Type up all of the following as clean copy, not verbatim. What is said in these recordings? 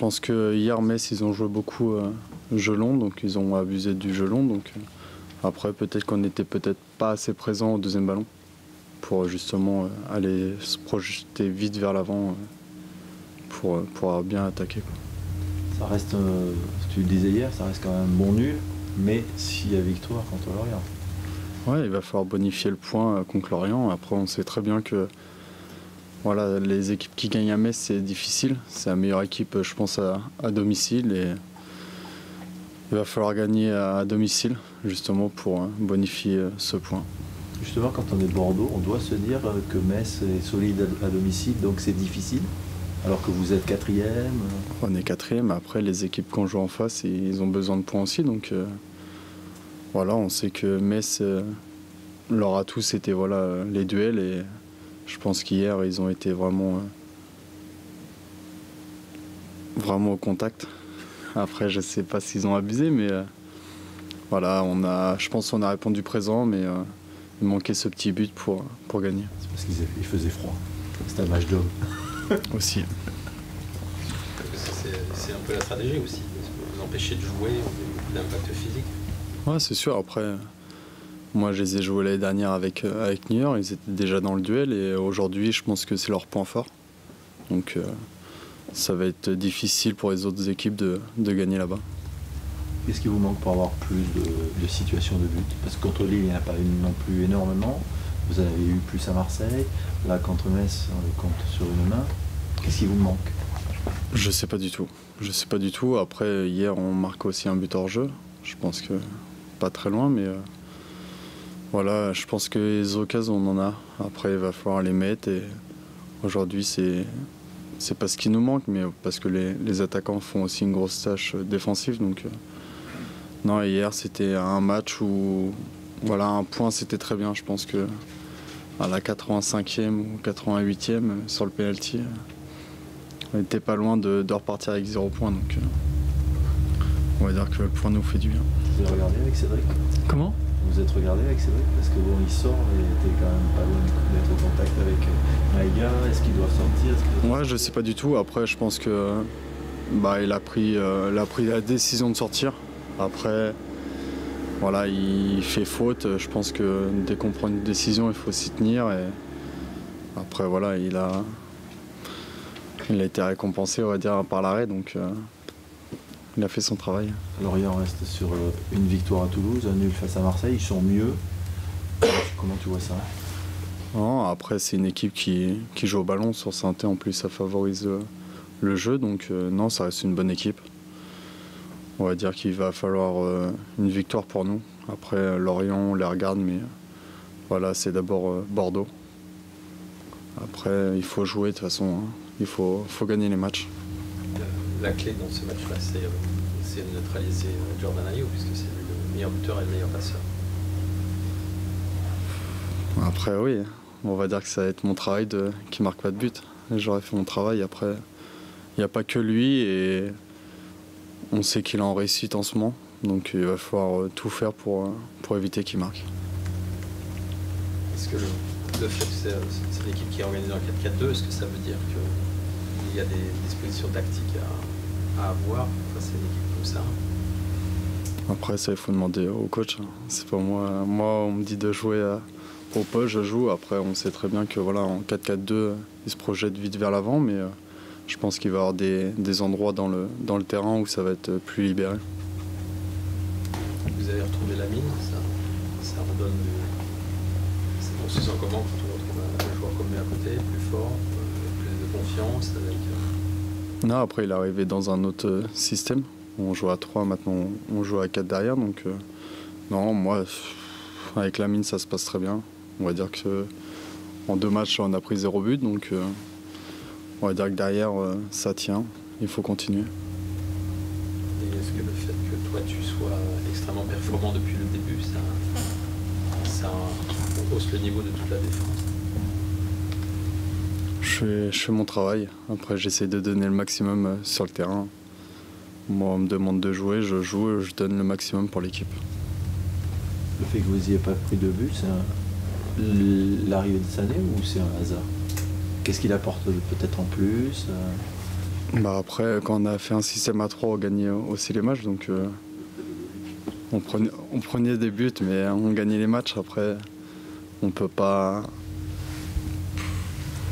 pense que hier, Metz, ils ont joué beaucoup jeu long, donc ils ont abusé du jeu long. Donc, après, peut-être qu'on n'était peut-être pas assez présent au deuxième ballon pour justement aller se projeter vite vers l'avant pour pouvoir bien attaquer, quoi. Ça reste, tu le disais hier, ça reste quand même bon nul, mais s'il y a victoire contre Lorient. Ouais, il va falloir bonifier le point contre Lorient. Après, on sait très bien que voilà, les équipes qui gagnent à Metz, c'est difficile. C'est la meilleure équipe, je pense, à domicile. Et il va falloir gagner à domicile, justement, pour bonifier ce point. Justement, quand on est Bordeaux, on doit se dire que Metz est solide à domicile, donc c'est difficile, alors que vous êtes quatrième. On est quatrième. Après, les équipes qu'on joue en face, ils ont besoin de points aussi. Donc voilà, on sait que Metz, leur atout, c'était voilà, les duels. Et je pense qu'hier, ils ont été vraiment au contact. Après, je ne sais pas s'ils ont abusé, mais voilà, je pense qu'on a répondu présent, mais il manquait ce petit but pour gagner. C'est parce qu'il faisait froid. C'était un match d'homme. Aussi. C'est un peu la stratégie aussi, vous empêcher de jouer, l'impact physique. Ouais, c'est sûr. Après, moi, je les ai joués l'année dernière avec Niort. Ils étaient déjà dans le duel et aujourd'hui, je pense que c'est leur point fort. Donc, ça va être difficile pour les autres équipes de gagner là-bas. Qu'est-ce qui vous manque pour avoir plus de situations de but? Parce que contre Lille, il n'y en a pas eu non plus énormément. Vous en avez eu plus à Marseille. Là, contre Metz, on les compte sur une main. Qu'est-ce qui vous manque? Je sais pas du tout. Je sais pas du tout. Après, hier, on marque aussi un but hors jeu. Je pense que pas très loin, mais voilà, je pense que les occasions, on en a. Après, il va falloir les mettre. Et aujourd'hui, c'est pas ce qui nous manque, mais parce que les attaquants font aussi une grosse tâche défensive. Donc, non, hier, c'était un match où voilà, un point, c'était très bien. Je pense que à la 85e ou 88e, sur le penalty, on n'était pas loin de repartir avec 0 points. Donc, on va dire que le point nous fait du bien. Vous avez regardé avec Cédric? Comment? Vous êtes regardé avec Cédric? Parce que bon, il sort et il était quand même pas loin d'être au contact avec Maïga. Est-ce qu'il doit sortir? Ouais, je sais pas du tout. Après, je pense que il a pris la décision de sortir. Après, voilà, il fait faute. Je pense que dès qu'on prend une décision, il faut s'y tenir. Et après, voilà, il a été récompensé, on va dire, par l'arrêt. Donc, il a fait son travail. Lorient reste sur une victoire à Toulouse, un nul face à Marseille. Ils sont mieux. Comment tu vois ça? Non, après, c'est une équipe qui joue au ballon. Sur Saint-Étienne, en plus, ça favorise le jeu. Donc, non, ça reste une bonne équipe. On va dire qu'il va falloir une victoire pour nous. Après, Lorient, on les regarde, mais voilà, c'est d'abord Bordeaux. Après, il faut jouer de toute façon. Hein. Il faut gagner les matchs. La clé dans ce match-là, c'est de neutraliser Jordan Ayew, puisque c'est le meilleur buteur et le meilleur passeur. Après, oui, on va dire que ça va être mon travail qui marque pas de but. J'aurais fait mon travail. Après, il n'y a pas que lui et on sait qu'il est en réussite en ce moment. Donc il va falloir tout faire pour éviter qu'il marque. Est-ce que le fait que c'est l'équipe qui est organisée en 4-4-2, est-ce que ça veut dire qu'il y a des dispositions tactiques à avoir face à une équipe comme ça? Après, ça, il faut demander au coach. C'est pas moi. Moi, on me dit de jouer au poste, je joue. Après, on sait très bien que voilà, en 4-4-2, il se projette vite vers l'avant, mais je pense qu'il va y avoir des endroits dans le terrain où ça va être plus libéré. Vous avez retrouvé la mine, ça redonne on se sent comment quand on retrouve un joueur comme lui à côté, plus fort, plus de confiance avec... Non, après, il est arrivé dans un autre système. On joue à 3, maintenant on joue à 4 derrière. Donc, non, moi, avec la mine, ça se passe très bien. On va dire qu'en 2 matchs, on a pris 0 but. Donc, on va dire que derrière, ça tient. Il faut continuer. Et est-ce que le fait que toi, tu sois extrêmement performant depuis le début, ça hausse le niveau de toute la défense? Je fais mon travail. Après, j'essaie de donner le maximum sur le terrain. Moi, on me demande de jouer, je joue, je donne le maximum pour l'équipe. Le fait que vous n'ayez pas pris de but, c'est l'arrivée de Sané ou c'est un hasard? Qu'est-ce qu'il apporte peut-être en plus? Bah après, quand on a fait un système à 3, on gagnait aussi les matchs, donc on prenait des buts, mais on gagnait les matchs. Après, on peut pas.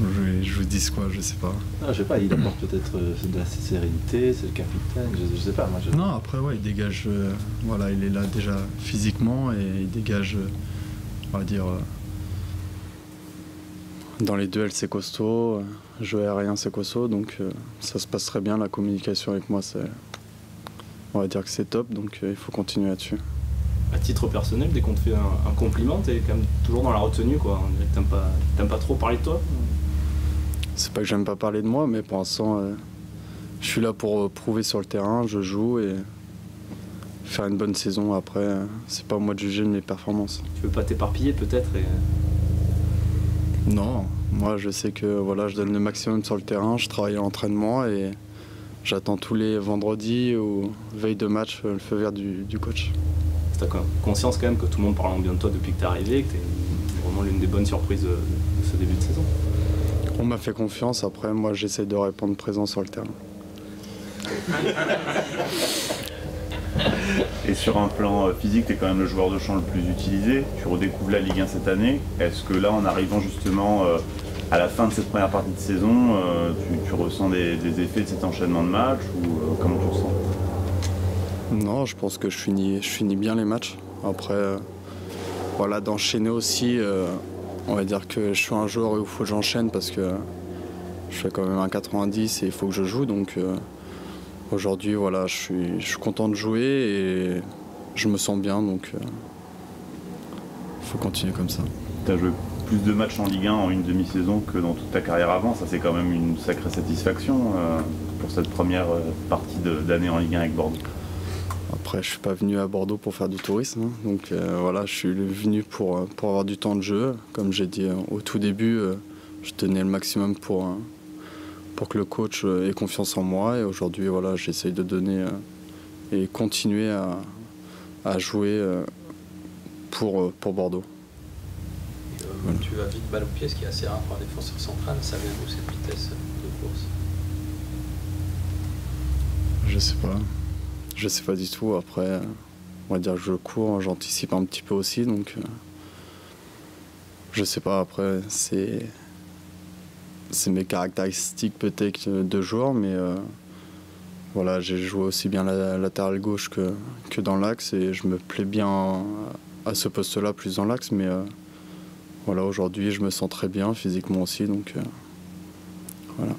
Je vous dis quoi, je sais pas. Je sais pas, il apporte peut-être de la sérénité, c'est le capitaine, je sais pas. Moi, Non, après, ouais, il dégage. Voilà, il est là déjà physiquement et il dégage, on va dire. Dans les duels, c'est costaud. Jeu aérien, c'est costaud. Donc, ça se passe très bien. La communication avec moi, on va dire que c'est top. Donc, il faut continuer là-dessus. À titre personnel, dès qu'on te fait un compliment, t'es quand même toujours dans la retenue, quoi. On dirait que t'aimes pas trop parler de toi. C'est pas que j'aime pas parler de moi, mais pour l'instant, je suis là pour prouver sur le terrain. Je joue et faire une bonne saison. Après, c'est pas à moi de juger de mes performances. Tu veux pas t'éparpiller peut-être Non, moi je sais que voilà, je donne le maximum sur le terrain, je travaille à l'entraînement et j'attends tous les vendredis ou veille de match le feu vert du coach. T'as conscience quand même que tout le monde parle bien de toi depuis que t'es arrivé, que t'es vraiment l'une des bonnes surprises de ce début de saison. On m'a fait confiance, après moi j'essaie de répondre présent sur le terrain. Et sur un plan physique, tu es quand même le joueur de champ le plus utilisé. Tu redécouvres la Ligue 1 cette année. Est-ce que là, en arrivant justement à la fin de cette première partie de saison, tu ressens des effets de cet enchaînement de matchs ou comment tu le sens? Non, je pense que je finis bien les matchs. Après, voilà, d'enchaîner aussi, on va dire que je suis un joueur où il faut que j'enchaîne parce que je fais quand même un 90 et il faut que je joue. Donc aujourd'hui, voilà, je suis content de jouer et je me sens bien. Donc il faut continuer comme ça. Tu as joué plus de matchs en Ligue 1 en une demi-saison que dans toute ta carrière avant. Ça, c'est quand même une sacrée satisfaction pour cette première partie d'année en Ligue 1 avec Bordeaux. Après, je suis pas venu à Bordeaux pour faire du tourisme, hein. Donc voilà, je suis venu pour avoir du temps de jeu. Comme j'ai dit au tout début, je tenais le maximum pour que le coach ait confiance en moi. Et aujourd'hui, voilà, j'essaye de donner et continuer à jouer pour Bordeaux. Voilà. Tu vas vite balle au pied, ce qui est assez rare pour un défenseur central. Ça vient d'où cette vitesse de course? Je sais pas. Je sais pas du tout. Après, on va dire que je cours, j'anticipe un petit peu aussi, donc je sais pas. Après, c'est mes caractéristiques peut-être de joueur, mais voilà, j'ai joué aussi bien la latéral gauche que dans l'axe et je me plais bien à ce poste-là, plus dans l'axe, mais voilà, aujourd'hui, je me sens très bien physiquement aussi, donc voilà.